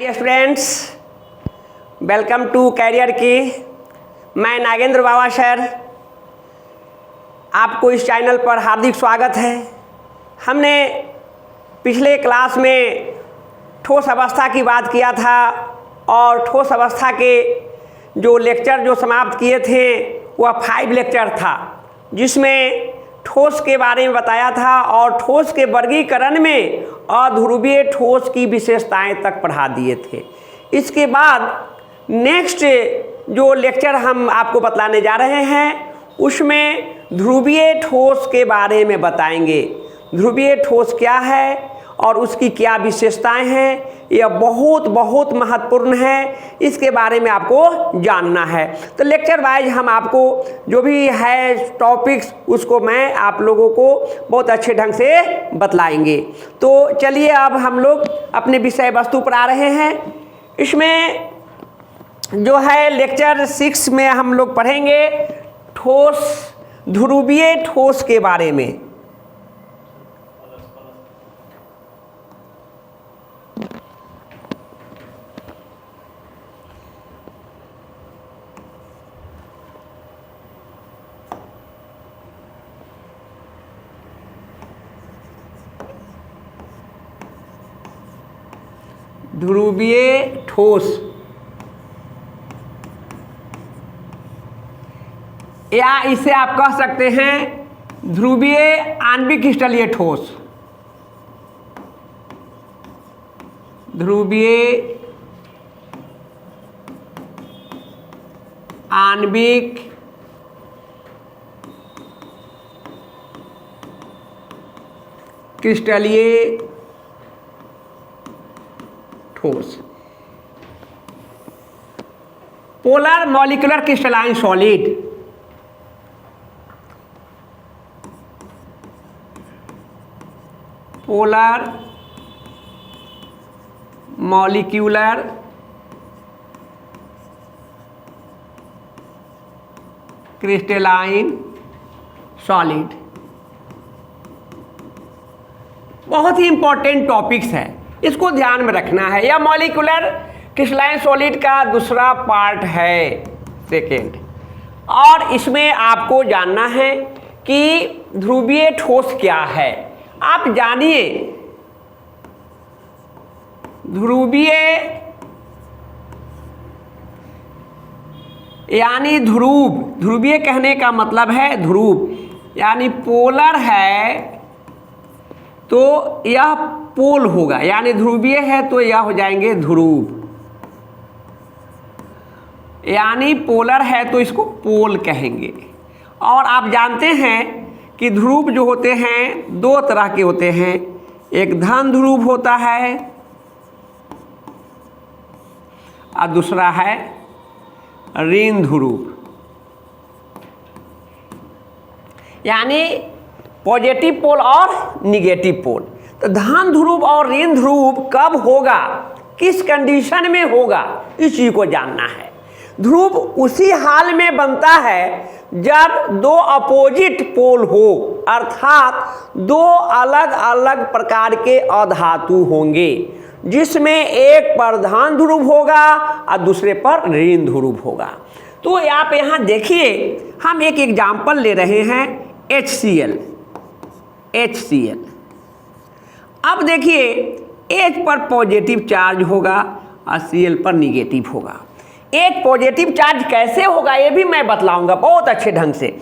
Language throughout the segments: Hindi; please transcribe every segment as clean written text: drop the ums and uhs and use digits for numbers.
Dear students, welcome to career key. मैं नागेंद्र बाबा सर, आपको इस चैनल पर हार्दिक स्वागत है। हमने पिछले क्लास में ठोस अवस्था की बात किया था और ठोस अवस्था के जो लेक्चर जो समाप्त किए थे वह 5 लेक्चर था, जिसमें ठोस के बारे में बताया था और ठोस के वर्गीकरण में अध्रुवीय ठोस की विशेषताएं तक पढ़ा दिए थे। इसके बाद नेक्स्ट जो लेक्चर हम आपको बतलाने जा रहे हैं उसमें ध्रुवीय ठोस के बारे में बताएंगे। ध्रुवीय ठोस क्या है और उसकी क्या विशेषताएं हैं, यह बहुत बहुत महत्वपूर्ण है। इसके बारे में आपको जानना है। तो लेक्चर वाइज हम आपको जो भी है टॉपिक्स उसको मैं आप लोगों को बहुत अच्छे ढंग से बतलाएंगे। तो चलिए अब हम लोग अपने विषय वस्तु पर आ रहे हैं। इसमें जो है लेक्चर 6 में हम लोग पढ़ेंगे ठोस ध्रुवीय ठोस के बारे में। ध्रुवीय ठोस या इसे आप कह सकते हैं ध्रुवीय आणविक क्रिस्टलीय ठोस। ध्रुवीय आणविक क्रिस्टलीय ठोस। Polar molecular crystalline solid, polar molecular crystalline solid बहुत ही इंपॉर्टेंट टॉपिक्स है, इसको ध्यान में रखना है। यह मॉलिक्यूलर क्रिस्टलाइन सॉलिड का दूसरा पार्ट है, सेकेंड। और इसमें आपको जानना है कि ध्रुवीय ठोस क्या है। आप जानिए ध्रुवीय यानी ध्रुव। ध्रुवीय कहने का मतलब है ध्रुव, यानी पोलर है तो यह पोल होगा, यानी ध्रुवीय है तो यह हो जाएंगे ध्रुव, यानी पोलर है तो इसको पोल कहेंगे। और आप जानते हैं कि ध्रुव जो होते हैं 2 तरह के होते हैं, एक धन ध्रुव होता है और दूसरा है ऋण ध्रुव, यानी पॉजिटिव पोल और निगेटिव पोल। तो धन ध्रुव और ऋण ध्रुव कब होगा, किस कंडीशन में होगा, इस चीज को जानना है। ध्रुव उसी हाल में बनता है जब 2 अपोजिट पोल हो, अर्थात 2 अलग अलग प्रकार के अधातु होंगे, जिसमें एक पर धन ध्रुव होगा और दूसरे पर ऋण ध्रुव होगा। तो आप यहाँ देखिए, हम एक एग्जाम्पल ले रहे हैं HCl। अब देखिए H पर पॉजिटिव चार्ज होगा और Cl पर निगेटिव होगा। एक पॉजिटिव चार्ज कैसे होगा ये भी मैं बतलाऊंगा बहुत अच्छे ढंग से।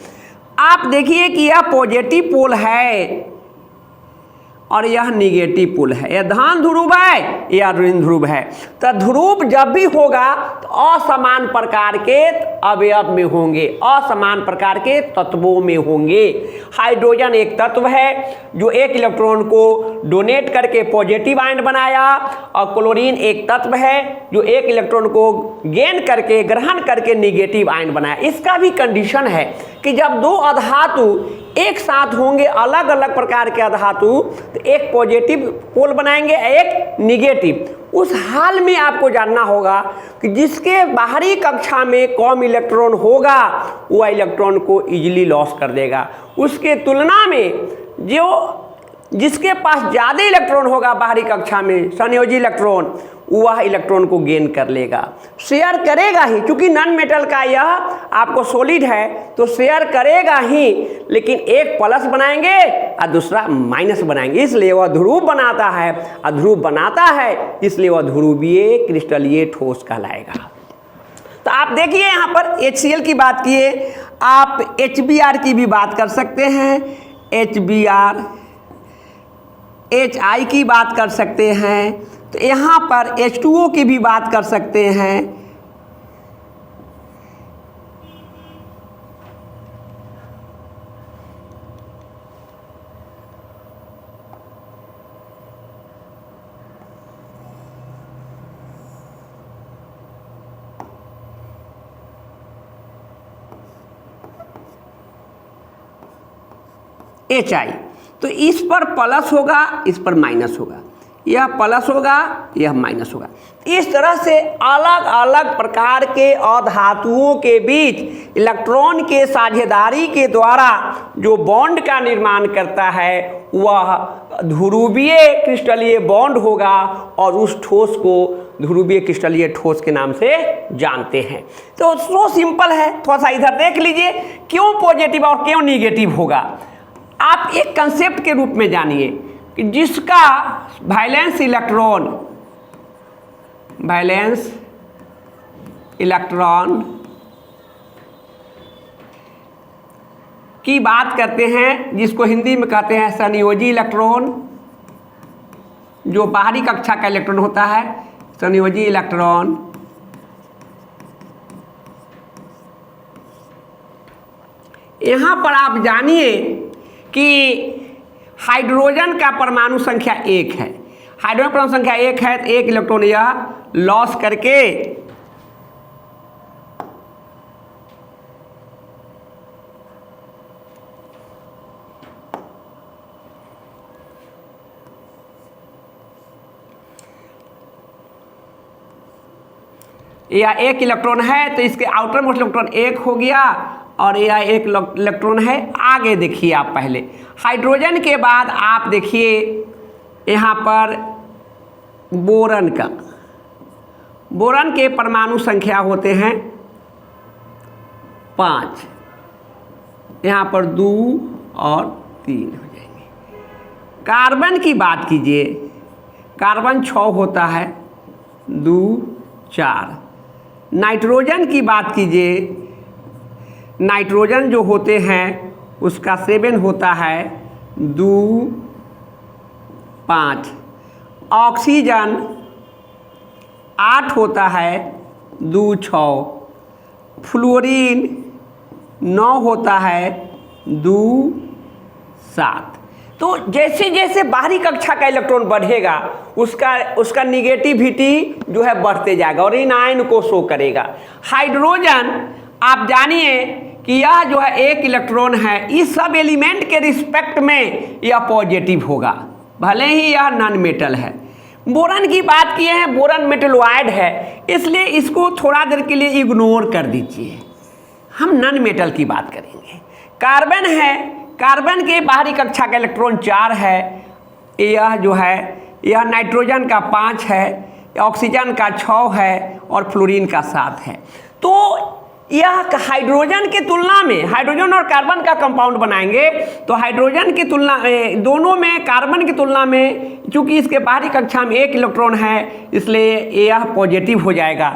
आप देखिए कि यह पॉजिटिव पोल है और यह निगेटिव पोल है, यह धन ध्रुव है या ऋण ध्रुव है। तो ध्रुव जब भी होगा तो असमान प्रकार के अवयव में होंगे, असमान प्रकार के तत्वों में होंगे। हाइड्रोजन एक तत्व है जो एक इलेक्ट्रॉन को डोनेट करके पॉजिटिव आयन बनाया, और क्लोरीन एक तत्व है जो एक इलेक्ट्रॉन को गेन करके ग्रहण करके निगेटिव आयन बनाया। इसका भी कंडीशन है कि जब 2 अधातु एक साथ होंगे, अलग अलग प्रकार के अधातु, तो एक पॉजिटिव पोल बनाएंगे, एक निगेटिव। उस हाल में आपको जानना होगा कि जिसके बाहरी कक्षा में कम इलेक्ट्रॉन होगा वह इलेक्ट्रॉन को इजीली लॉस कर देगा, उसके तुलना में जो जिसके पास ज़्यादा इलेक्ट्रॉन होगा बाहरी कक्षा में संयोजी इलेक्ट्रॉन, वह इलेक्ट्रॉन को गेन कर लेगा, शेयर करेगा ही, क्योंकि नॉन मेटल का यह आपको सॉलिड है तो शेयर करेगा ही, लेकिन एक प्लस बनाएंगे और दूसरा माइनस बनाएंगे, इसलिए वह ध्रुव बनाता है। और ध्रुव बनाता है इसलिए वह ध्रुवीय क्रिस्टलीय ठोस कहलाएगा। तो आप देखिए यहाँ पर HCl की बात किए, आप HBr की भी बात कर सकते हैं, HBr, HI की बात कर सकते हैं, तो यहाँ पर H2O की भी बात कर सकते हैं। HI, तो इस पर प्लस होगा, इस पर माइनस होगा, यह प्लस होगा, यह माइनस होगा। इस तरह से अलग अलग प्रकार के अधातुओं के बीच इलेक्ट्रॉन के साझेदारी के द्वारा जो बॉन्ड का निर्माण करता है वह ध्रुवीय क्रिस्टलीय बॉन्ड होगा, और उस ठोस को ध्रुवीय क्रिस्टलीय ठोस के नाम से जानते हैं। तो सो सिंपल है, थोड़ा सा इधर देख लीजिए क्यों पॉजिटिव और क्यों निगेटिव होगा। आप एक कंसेप्ट के रूप में जानिए कि जिसका वैलेंस इलेक्ट्रॉन की बात करते हैं, जिसको हिंदी में कहते हैं संयोजी इलेक्ट्रॉन, जो बाहरी कक्षा का इलेक्ट्रॉन होता है, संयोजी इलेक्ट्रॉन। यहाँ पर आप जानिए कि हाइड्रोजन का परमाणु संख्या 1 है, हाइड्रोजन परमाणु संख्या 1 है, तो एक इलेक्ट्रॉन यह लॉस करके यह एक इलेक्ट्रॉन है, तो इसके आउटर मोस्ट इलेक्ट्रॉन 1 हो गया, और यह एक इलेक्ट्रॉन है। आगे देखिए आप पहले हाइड्रोजन के बाद आप देखिए यहाँ पर बोरन का, बोरन के परमाणु संख्या होते हैं 5, यहाँ पर 2 और 3 हो जाएंगे। कार्बन की बात कीजिए, कार्बन 6 होता है, 2 4। नाइट्रोजन की बात कीजिए, नाइट्रोजन जो होते हैं उसका 7 होता है, 2 5। ऑक्सीजन 8 होता है, 2 6। फ्लोरीन 9 होता है, 2 7। तो जैसे जैसे बाहरी कक्षा का इलेक्ट्रॉन बढ़ेगा उसका निगेटिविटी जो है बढ़ते जाएगा और इन आयन को शो करेगा। हाइड्रोजन आप जानिए कि यह जो है एक इलेक्ट्रॉन है, इस सब एलिमेंट के रिस्पेक्ट में यह पॉजिटिव होगा, भले ही यह नॉन मेटल है। बोरन की बात किए हैं, बोरन मेटलॉइड है, इसलिए इसको थोड़ा देर के लिए इग्नोर कर दीजिए, हम नॉन मेटल की बात करेंगे। कार्बन है, कार्बन के बाहरी कक्षा का इलेक्ट्रॉन 4 है, यह जो है यह नाइट्रोजन का 5 है, ऑक्सीजन का 6 है और फ्लोरीन का 7 है। तो यह हाइड्रोजन की तुलना में, हाइड्रोजन और कार्बन का कंपाउंड बनाएंगे तो हाइड्रोजन की तुलना दोनों में, कार्बन की तुलना में चूंकि इसके बाहरी कक्षा में 1 इलेक्ट्रॉन है इसलिए यह पॉजिटिव हो जाएगा।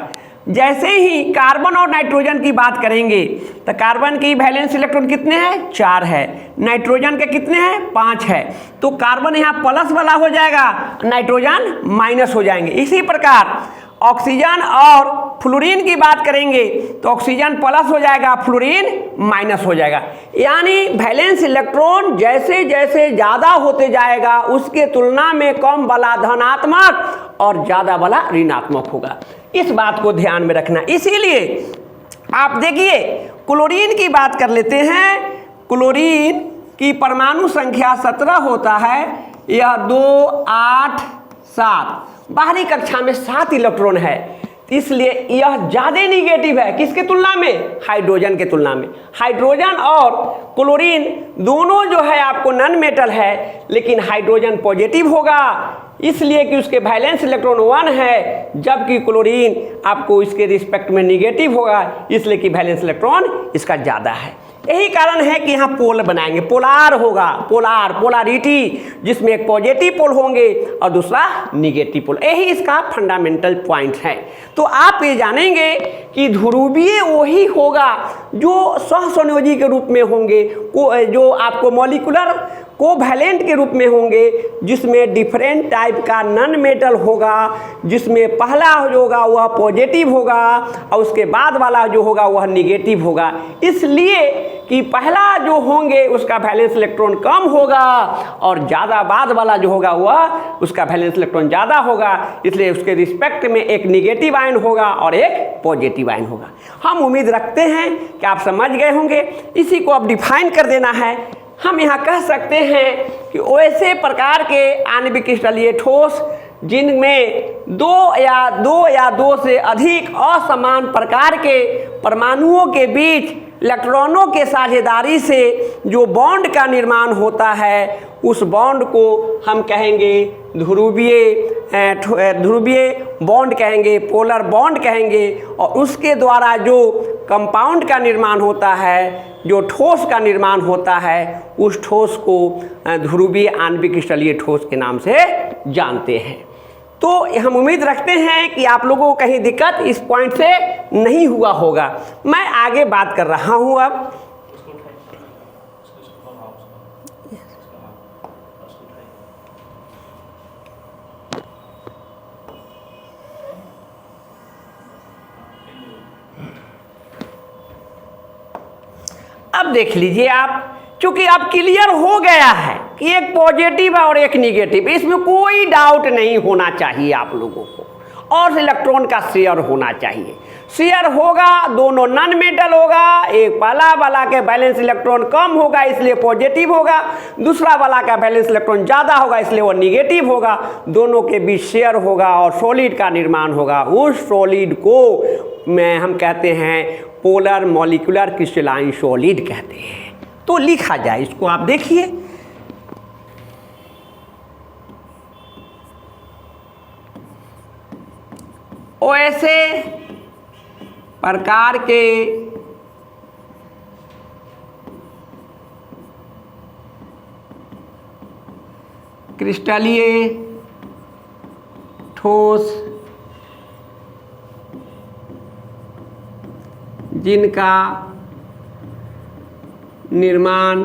जैसे ही कार्बन और नाइट्रोजन की बात करेंगे तो कार्बन की वैलेंस इलेक्ट्रॉन कितने हैं, 4 है, नाइट्रोजन के कितने हैं, 5 है, तो कार्बन यहाँ प्लस वाला हो जाएगा, नाइट्रोजन माइनस हो जाएंगे। इसी प्रकार ऑक्सीजन और फ्लोरीन की बात करेंगे तो ऑक्सीजन प्लस हो जाएगा, फ्लोरीन माइनस हो जाएगा। यानी वैलेंस इलेक्ट्रॉन जैसे जैसे ज़्यादा होते जाएगा उसके तुलना में कम वाला धनात्मक और ज़्यादा वाला ऋणात्मक होगा, इस बात को ध्यान में रखना। इसीलिए आप देखिए क्लोरीन की बात कर लेते हैं, क्लोरीन की परमाणु संख्या 17 होता है, यह 2 8 7, बाहरी कक्षा में 7 इलेक्ट्रॉन है, इसलिए यह ज़्यादा निगेटिव है किसके तुलना में, हाइड्रोजन के तुलना में। हाइड्रोजन और क्लोरीन दोनों जो है आपको नॉन मेटल है, लेकिन हाइड्रोजन पॉजिटिव होगा, इसलिए कि उसके वैलेंस इलेक्ट्रॉन 1 है, जबकि क्लोरीन आपको इसके रिस्पेक्ट में निगेटिव होगा, इसलिए कि वैलेंस इलेक्ट्रॉन इसका ज़्यादा है। यही कारण है कि यहाँ पोल बनाएंगे, पोलार होगा, पोलारिटी, जिसमें एक पॉजिटिव पोल होंगे और दूसरा निगेटिव पोल। यही इसका फंडामेंटल पॉइंट है। तो आप ये जानेंगे कि ध्रुवीय वही होगा जो सहसंयोजी के रूप में होंगे, जो आपको मॉलिक्यूलर कोवैलेंट के रूप में होंगे, जिसमें डिफरेंट टाइप का नॉन मेटल होगा, जिसमें पहला जो होगा वह पॉजिटिव होगा और उसके बाद वाला जो होगा वह निगेटिव होगा। इसलिए कि पहला जो होंगे उसका वैलेंस इलेक्ट्रॉन कम होगा और ज़्यादा बाद वाला जो होगा वह उसका वैलेंस इलेक्ट्रॉन ज़्यादा होगा, इसलिए उसके रिस्पेक्ट में एक निगेटिव आयन होगा और एक पॉजिटिव आयन होगा। हम उम्मीद रखते हैं कि आप समझ गए होंगे। इसी को अब डिफाइन कर देना है। हम यहाँ कह सकते हैं कि वैसे प्रकार के आणविक क्रिस्टलीय ठोस जिनमें दो या दो से अधिक असमान प्रकार के परमाणुओं के बीच इलेक्ट्रॉनों के साझेदारी से जो बॉन्ड का निर्माण होता है, उस बॉन्ड को हम कहेंगे ध्रुवीय बॉन्ड कहेंगे, पोलर बॉन्ड कहेंगे। और उसके द्वारा जो कंपाउंड का निर्माण होता है, जो ठोस का निर्माण होता है, उस ठोस को ध्रुवीय आणविक क्रिस्टलीय ठोस के नाम से जानते हैं। तो हम उम्मीद रखते हैं कि आप लोगों को कहीं दिक्कत इस पॉइंट से नहीं हुआ होगा। मैं आगे बात कर रहा हूँ। अब देख लीजिए आप, चूंकि अब क्लियर हो गया है कि एक पॉजिटिव है और एक निगेटिव, इसमें कोई डाउट नहीं होना चाहिए आप लोगों को। और इलेक्ट्रॉन का शेयर होना चाहिए, शेयर होगा, दोनों नॉन मेटल होगा। एक पहला वाला के बैलेंस इलेक्ट्रॉन कम होगा इसलिए पॉजिटिव होगा, दूसरा वाला का बैलेंस इलेक्ट्रॉन ज़्यादा होगा इसलिए वो निगेटिव होगा। दोनों के बीच शेयर होगा और सॉलिड का निर्माण होगा। उस सॉलिड को हम कहते हैं पोलर मॉलिक्यूलर क्रिस्टलाइन सॉलिड कहते हैं। तो लिखा जाए इसको, आप देखिए, ऐसे प्रकार के क्रिस्टलीय ठोस जिनका निर्माण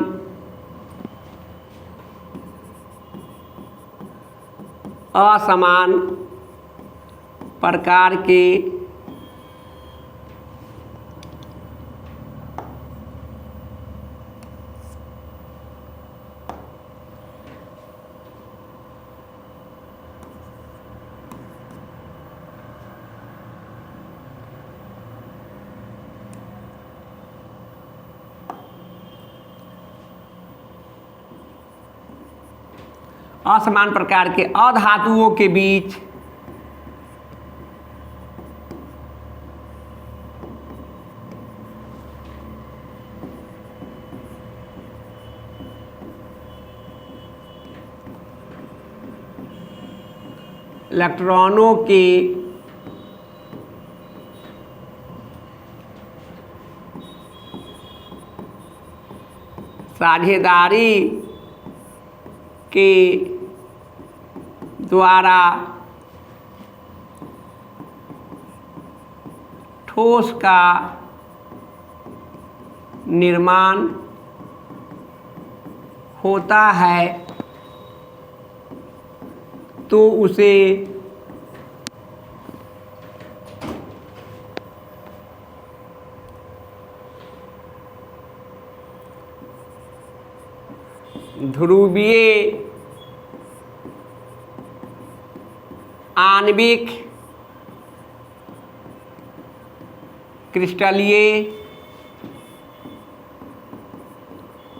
असमान प्रकार के असमान प्रकार के अधातुओं के बीच इलेक्ट्रॉनों के साझेदारी के द्वारा ठोस का निर्माण होता है, तो उसे ध्रुवीय आणविक क्रिस्टलीय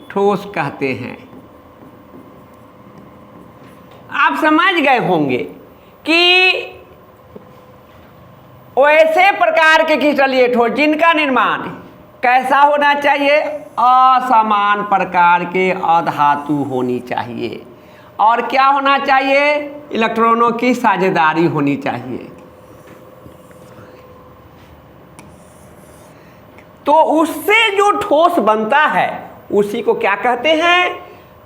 ठोस कहते हैं। आप समझ गए होंगे कि वैसे प्रकार के क्रिस्टलीय ठोस जिनका निर्माण कैसा होना चाहिए, असमान प्रकार के अधातु होनी चाहिए। और क्या होना चाहिए, इलेक्ट्रॉनों की साझेदारी होनी चाहिए। तो उससे जो ठोस बनता है उसी को क्या कहते हैं,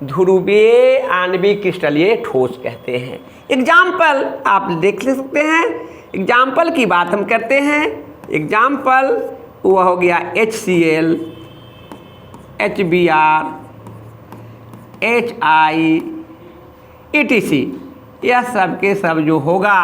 ध्रुवीय आणविक क्रिस्टलीय ठोस कहते हैं। एग्जाम्पल आप देख ले सकते हैं, एग्जाम्पल की बात हम करते हैं। एग्जाम्पल वह हो गया HCl, HBr, HI, ETC, यह सब के सब जो होगा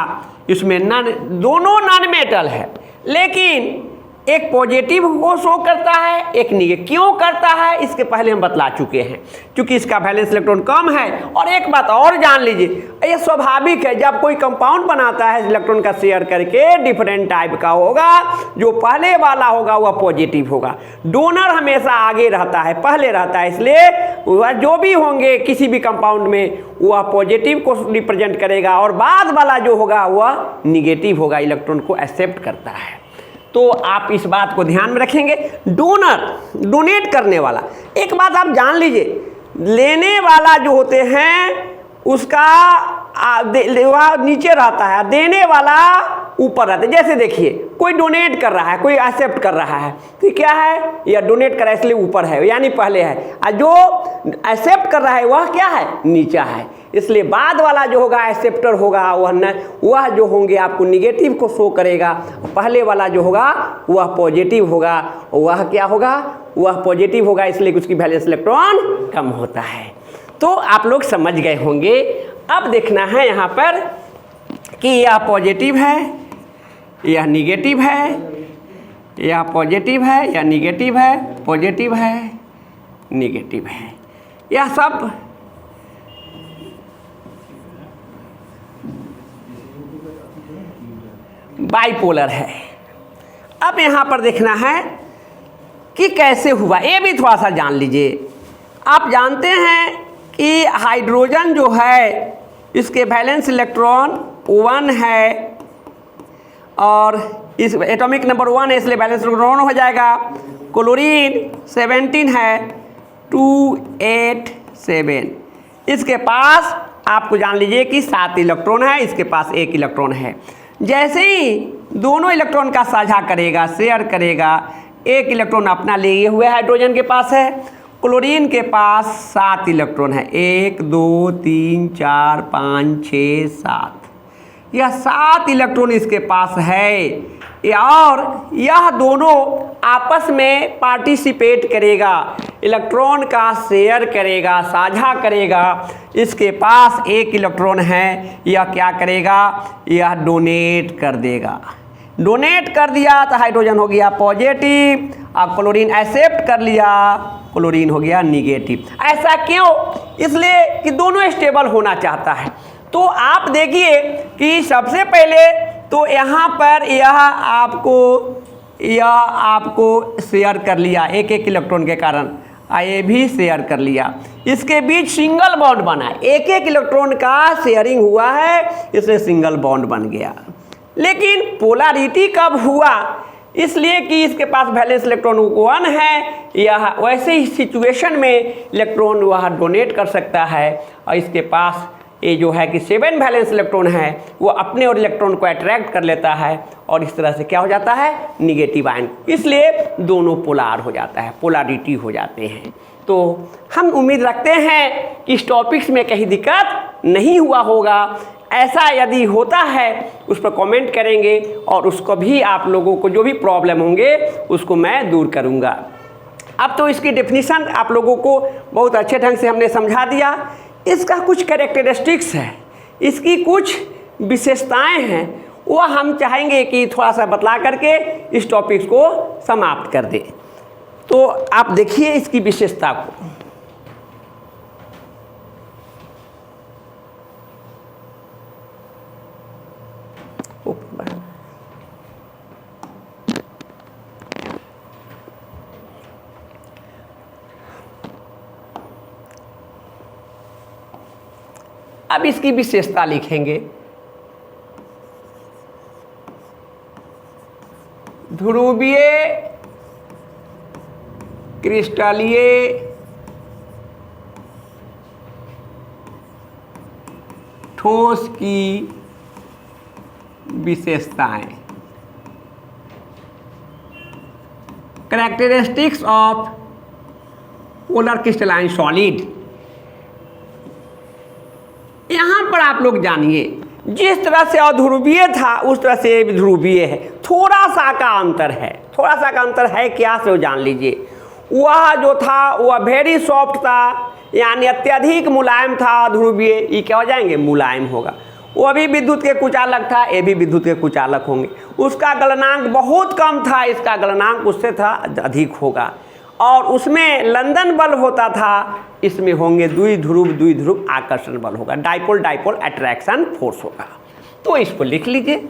इसमें दोनों नॉन मेटल है, लेकिन एक पॉजिटिव को शो करता है, एक निगेटिव। क्यों करता है इसके पहले हम बतला चुके हैं, क्योंकि इसका वैलेंस इलेक्ट्रॉन कम है। और एक बात और जान लीजिए, ये स्वाभाविक है, जब कोई कंपाउंड बनाता है इलेक्ट्रॉन का शेयर करके डिफरेंट टाइप का होगा, जो पहले वाला होगा वह पॉजिटिव होगा। डोनर हमेशा आगे रहता है, पहले रहता है, इसलिए वह जो भी होंगे किसी भी कंपाउंड में वह पॉजिटिव को रिप्रेजेंट करेगा, और बाद वाला जो होगा वह निगेटिव होगा, इलेक्ट्रॉन को एक्सेप्ट करता है। तो आप इस बात को ध्यान में रखेंगे। डोनर, डोनेट करने वाला, एक बात आप जान लीजिए, लेने वाला जो होते हैं उसका वह नीचे रहता है, देने वाला ऊपर रहता है। जैसे देखिए कोई डोनेट कर रहा है, कोई एक्सेप्ट कर रहा है, तो क्या है, यह डोनेट कर रहा है इसलिए ऊपर है, यानी पहले है, और जो एक्सेप्ट कर रहा है वह क्या है, नीचा है, इसलिए बाद वाला जो होगा एक्सेप्टर होगा वह जो होंगे आपको निगेटिव को शो करेगा, पहले वाला जो होगा वह पॉजिटिव होगा, वह क्या होगा, वह पॉजिटिव होगा, इसलिए उसकी वैलेंस इलेक्ट्रॉन कम होता है। तो आप लोग समझ गए होंगे। अब देखना है यहाँ पर कि यह पॉजिटिव है, यह निगेटिव है, यह पॉजिटिव है, यह निगेटिव है, पॉजिटिव है, निगेटिव है, यह सब बाइपोलर है। अब यहाँ पर देखना है कि कैसे हुआ, ये भी थोड़ा सा जान लीजिए। आप जानते हैं कि हाइड्रोजन जो है इसके वैलेंस इलेक्ट्रॉन 1 है, और इस एटॉमिक नंबर 1 है इसलिए वैलेंस इलेक्ट्रॉन हो जाएगा। क्लोरीन 17 है, 287, इसके पास आपको जान लीजिए कि 7 इलेक्ट्रॉन है, इसके पास 1 इलेक्ट्रॉन है। जैसे ही दोनों इलेक्ट्रॉन का साझा करेगा, शेयर करेगा, 1 इलेक्ट्रॉन अपना लिए हुए हाइड्रोजन के पास है, क्लोरीन के पास 7 इलेक्ट्रॉन है, 1 2 3 4 5 6 7, यह 7 इलेक्ट्रॉन इसके पास है। और यह दोनों आपस में पार्टिसिपेट करेगा, इलेक्ट्रॉन का शेयर करेगा, साझा करेगा। इसके पास 1 इलेक्ट्रॉन है, यह क्या करेगा, यह डोनेट कर देगा। डोनेट कर दिया तो हाइड्रोजन हो गया पॉजिटिव, और क्लोरीन एक्सेप्ट कर लिया, क्लोरीन हो गया निगेटिव। ऐसा क्यों, इसलिए कि दोनों स्टेबल होना चाहता है। तो आप देखिए कि सबसे पहले तो यहाँ पर यह आपको शेयर कर लिया 1-1 इलेक्ट्रॉन के कारण, ये भी शेयर कर लिया, इसके बीच सिंगल बॉन्ड बना, 1-1 इलेक्ट्रॉन का शेयरिंग हुआ है, इसलिए सिंगल बॉन्ड बन गया। लेकिन पोलैरिटी कब हुआ, इसलिए कि इसके पास वैलेंस इलेक्ट्रॉन 1 है, यह वैसे ही सिचुएशन में इलेक्ट्रॉन वह डोनेट कर सकता है, और इसके पास ये जो है कि 7 वैलेंस इलेक्ट्रॉन है वो अपने और इलेक्ट्रॉन को अट्रैक्ट कर लेता है, और इस तरह से क्या हो जाता है, निगेटिव आयन, इसलिए दोनों पोलार हो जाता है, पोलैरिटी हो जाते हैं। तो हम उम्मीद रखते हैं कि इस टॉपिक्स में कहीं दिक्कत नहीं हुआ होगा। ऐसा यदि होता है उस पर कमेंट करेंगे, और उसको भी आप लोगों को जो भी प्रॉब्लम होंगे उसको मैं दूर करूँगा। अब तो इसकी डेफिनेशन आप लोगों को बहुत अच्छे ढंग से हमने समझा दिया। इसका कुछ कैरेक्टरिस्टिक्स है, इसकी कुछ विशेषताएं हैं, वह हम चाहेंगे कि थोड़ा सा बतला करके इस टॉपिक्स को समाप्त कर दें। तो आप देखिए इसकी विशेषता को। अब इसकी विशेषता लिखेंगे। ध्रुवीय क्रिस्टलीय ठोस की विशेषताएं, characteristics of polar crystalline solid. यहां पर आप लोग जानिए, जिस तरह से अध्रुवीय था उस तरह से ध्रुवीय है, थोड़ा सा का अंतर है। थोड़ा सा का अंतर है क्या, से वो जान लीजिए। वह जो था वह वेरी सॉफ्ट था, यानी अत्यधिक मुलायम था ध्रुवीय, ये क्या हो जाएंगे, मुलायम होगा। वो भी विद्युत के कुचालक था, ये भी विद्युत के कुचालक होंगे। उसका गलनांक बहुत कम था, इसका गलनांक उससे था अधिक होगा। और उसमें लंदन बल होता था, इसमें होंगे द्विध्रुव आकर्षण बल होगा, डाइपोल डाइपोल अट्रैक्शन फोर्स होगा। तो इसको लिख लीजिए।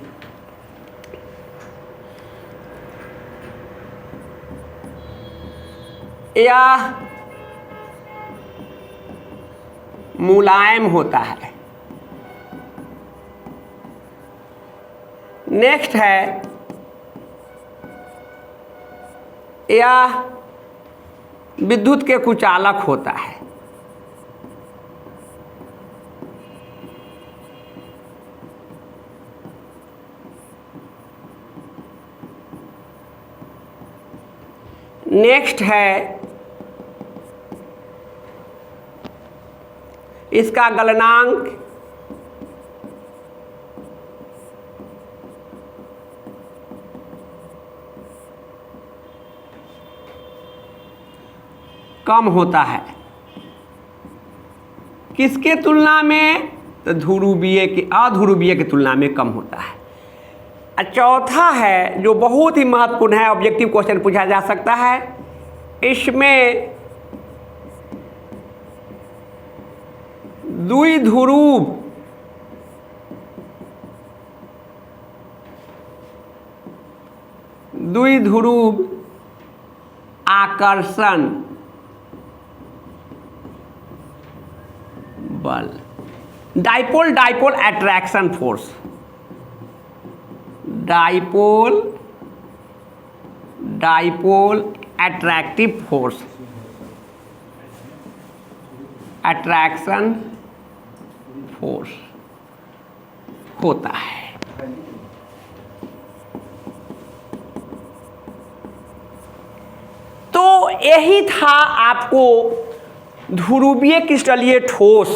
यह मुलायम होता है। नेक्स्ट है, यह विद्युत के कुचालक होता है। नेक्स्ट है, इसका गलनांक कम होता है। किसके तुलना में, तो ध्रुवीय के, अध्रुवीय की तुलना में कम होता है। चौथा है जो बहुत ही महत्वपूर्ण है, ऑब्जेक्टिव क्वेश्चन पूछा जा सकता है, इसमें द्विध्रुव आकर्षण बल, dipole dipole attraction force, dipole dipole attractive force, attraction force होता है। तो यही था आपको ध्रुवीय क्रिस्टलीय ठोस,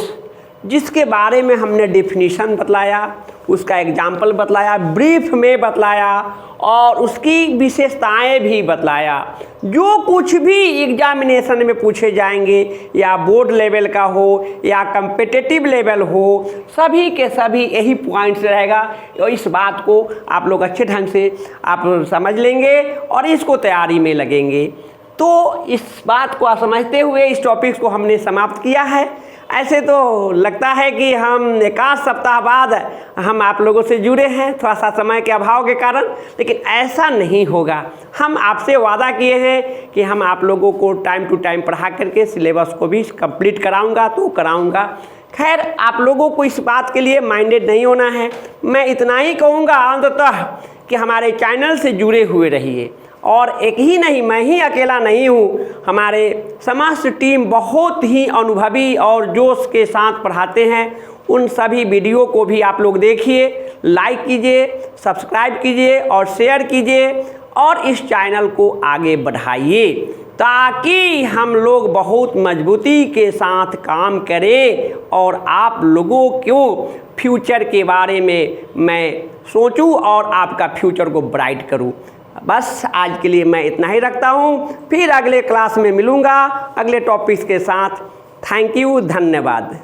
जिसके बारे में हमने डेफिनेशन बतलाया, उसका एग्जाम्पल बतलाया, ब्रीफ में बतलाया और उसकी विशेषताएं भी बतलाया। जो कुछ भी एग्जामिनेशन में पूछे जाएंगे, या बोर्ड लेवल का हो या कम्पिटिटिव लेवल हो, सभी के सभी यही पॉइंट्स रहेगा। और इस बात को आप लोग अच्छे ढंग से आप समझ लेंगे और इसको तैयारी में लगेंगे। तो इस बात को समझते हुए इस टॉपिक्स को हमने समाप्त किया है। ऐसे तो लगता है कि हम एक आध सप्ताह बाद हम आप लोगों से जुड़े हैं, थोड़ा सा समय के अभाव के कारण, लेकिन ऐसा नहीं होगा। हम आपसे वादा किए हैं कि हम आप लोगों को टाइम टू टाइम पढ़ा करके सिलेबस को भी कंप्लीट कराऊंगा तो कराऊंगा। खैर, आप लोगों को इस बात के लिए माइंडेड नहीं होना है। मैं इतना ही कहूँगा अंततः कि हमारे चैनल से जुड़े हुए रहिए। और एक ही नहीं, मैं ही अकेला नहीं हूँ, हमारे समस्त टीम बहुत ही अनुभवी और जोश के साथ पढ़ाते हैं। उन सभी वीडियो को भी आप लोग देखिए, लाइक कीजिए, सब्सक्राइब कीजिए और शेयर कीजिए और इस चैनल को आगे बढ़ाइए, ताकि हम लोग बहुत मजबूती के साथ काम करें और आप लोगों को फ्यूचर के बारे में मैं सोचूं और आपका फ्यूचर को ब्राइट करूं। बस आज के लिए मैं इतना ही रखता हूँ, फिर अगले क्लास में मिलूँगा अगले टॉपिक्स के साथ। थैंक यू, धन्यवाद।